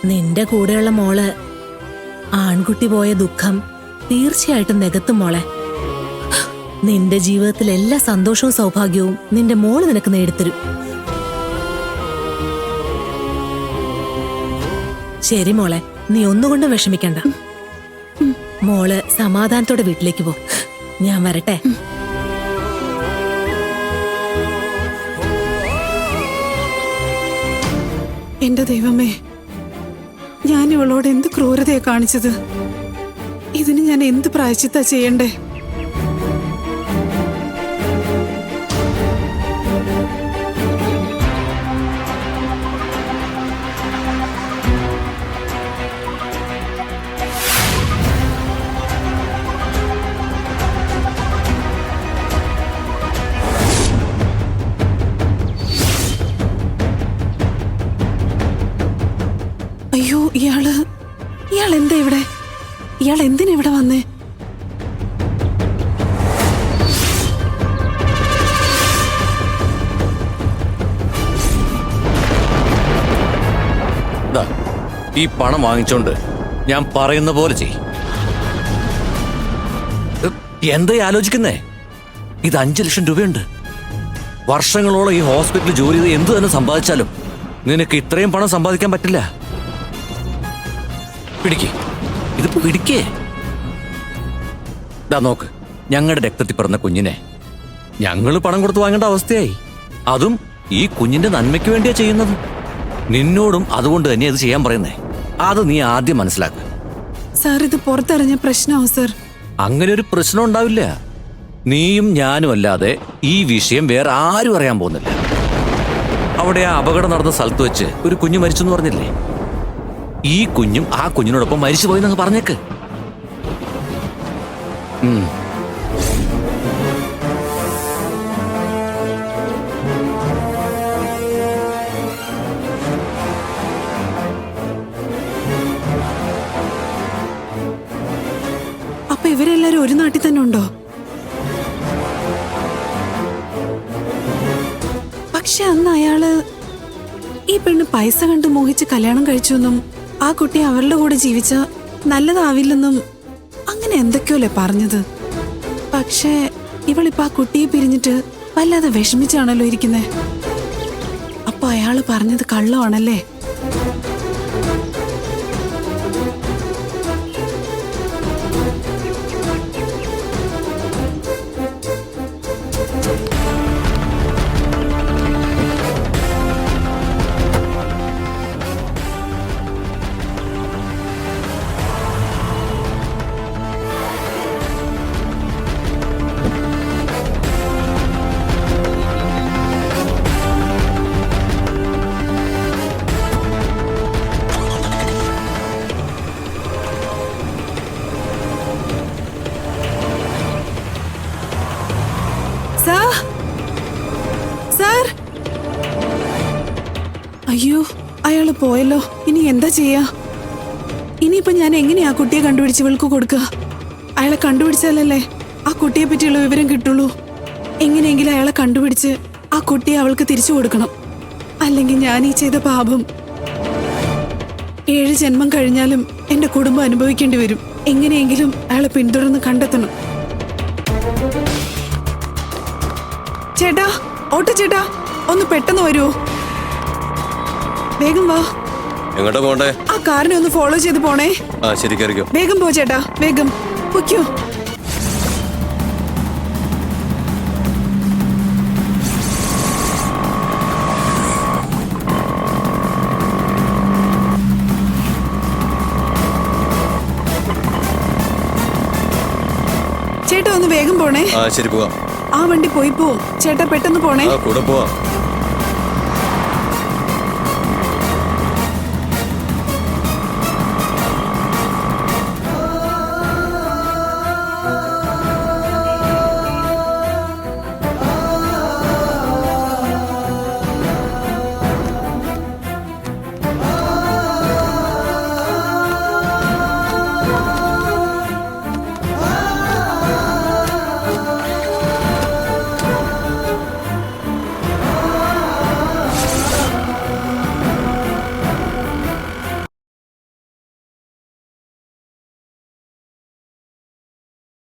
നിന്റെ കൂടെയുള്ള മോള് ആൺകുട്ടി പോയ ദുഃഖം തീർച്ചയായിട്ടും നികത്തും മോളെ. നിന്റെ ജീവിതത്തിൽ എല്ലാ സന്തോഷവും സൗഭാഗ്യവും നിന്റെ മോള് നിനക്ക് നേടിത്തരും. ശരി മോളെ, നീ ഒന്നുകൊണ്ടും വിഷമിക്കണ്ട. മോള് സമാധാനത്തോടെ വീട്ടിലേക്ക് പോ. ഞാൻ വരട്ടെ. എന്റെ ദൈവമേ, ഞാൻ ഇവളോട് എന്ത് ക്രൂരതയെ കാണിച്ചത്. ഇതിന് ഞാൻ എന്ത് പ്രായശ്ചിത്താ ചെയ്യണ്ടേ? അയ്യോ, ഇയാൾ എന്താ ഇവിടെ? ഇയാൾ എന്തിനാ ഇവിടെ വന്നേ? ഈ പണം വാങ്ങിച്ചോണ്ട് ഞാൻ പറയുന്ന പോലെ ചെയ്. എന്താ ആലോചിക്കുന്നേ? ഇത് 5 ലക്ഷം രൂപയുണ്ട്. വർഷങ്ങളോളം ഈ ഹോസ്പിറ്റലിൽ ജോലി ചെയ്ത് എന്തു തന്നെ സമ്പാദിച്ചാലും നിനക്ക് ഇത്രയും പണം സമ്പാദിക്കാൻ പറ്റില്ല. പിടിക്കേ, ഇത് പിടിക്കേ. നോക്ക്, ഞങ്ങളുടെ രക്തത്തിൽ പിറന്ന കുഞ്ഞിനെ ഞങ്ങൾ പണം കൊടുത്ത് വാങ്ങേണ്ട അവസ്ഥയായി. അതും ഈ കുഞ്ഞിന്റെ നന്മയ്ക്ക് വേണ്ടിയാ ചെയ്യുന്നത്. നിന്നോടും അതുകൊണ്ട് തന്നെ അത് ചെയ്യാൻ പറയുന്നേ. അത് നീ ആദ്യം മനസ്സിലാക്ക. സാർ, ഇത് പുറത്തറിഞ്ഞ പ്രശ്നമാവും സാർ. അങ്ങനെ ഒരു പ്രശ്നം ഉണ്ടാവില്ല. നീയും ഞാനും അല്ലാതെ ഈ വിഷയം വേറെ ആരും അറിയാൻ പോകുന്നില്ല. അവിടെ ആ അപകടം നടന്ന സ്ഥലത്ത് വെച്ച് ഒരു കുഞ്ഞ് മരിച്ചു എന്ന് പറഞ്ഞില്ലേ? ഈ കുഞ്ഞും ആ കുഞ്ഞിനോടൊപ്പം മരിച്ചു പോയി എന്നങ്ങ് പറഞ്ഞേക്ക്. അപ്പൊ ഇവരെല്ലാരും ഒരു നാട്ടിൽ തന്നെ ഉണ്ടോ? പക്ഷെ അന്ന് അയാള് ഈ പെണ്ണ് പൈസ കണ്ട് മോഹിച്ച് കല്യാണം കഴിച്ചെന്നും ആ കുട്ടി അവരുടെ കൂടെ ജീവിച്ച നല്ലതാവില്ലെന്നും അങ്ങനെ എന്തൊക്കെയല്ലേ പറഞ്ഞത്. പക്ഷേ ഇവളിപ്പോ ആ കുട്ടിയെ പിരിഞ്ഞിട്ട് വല്ലാതെ വിഷമിച്ചാണല്ലോ ഇരിക്കുന്നേ. അപ്പൊ അയാള് പറഞ്ഞത് കള്ളമാണല്ലേ? അയ്യോ, അയാള് പോയല്ലോ. ഇനി എന്താ ചെയ്യാ? ഇനിയിപ്പോ ഞാൻ എങ്ങനെയാ ആ കുട്ടിയെ കണ്ടുപിടിച്ച് ഇവൾക്ക് കൊടുക്കുക? അയാളെ കണ്ടുപിടിച്ചാലല്ലേ ആ കുട്ടിയെ പറ്റിയുള്ള വിവരം കിട്ടുള്ളൂ. എങ്ങനെയെങ്കിലും അയാളെ കണ്ടുപിടിച്ച് ആ കുട്ടിയെ അവൾക്ക് തിരിച്ചു കൊടുക്കണം. അല്ലെങ്കിൽ ഞാൻ ഈ ചെയ്ത പാപം 7 ജന്മം കഴിഞ്ഞാലും എന്റെ കുടുംബം അനുഭവിക്കേണ്ടി വരും. എങ്ങനെയെങ്കിലും അയാളെ പിന്തുടർന്ന് കണ്ടെത്തണം. ചേട്ടാ, ഓട്ടോ ചേട്ടാ, ഒന്ന് പെട്ടെന്ന് വരുമോ? വേഗം വാ. എങ്ങോട്ടാ പോണ്ടേ? ആ കാറിനെ ഒന്ന് ഫോളോ ചെയ്ത് പോണേ. ആ ശരി, കയറിക്കോ. വേഗം പോ ചേട്ടാ, വേഗം പൊയ്ക്കോ. ചേട്ടാ ഒന്ന് വേഗം പോണേ. ആ ശരി, പോവാം. ആ വണ്ടി പോയി പോവും ചേട്ടാ, പെട്ടെന്ന് പോണേ. കൂടെ പോവാം.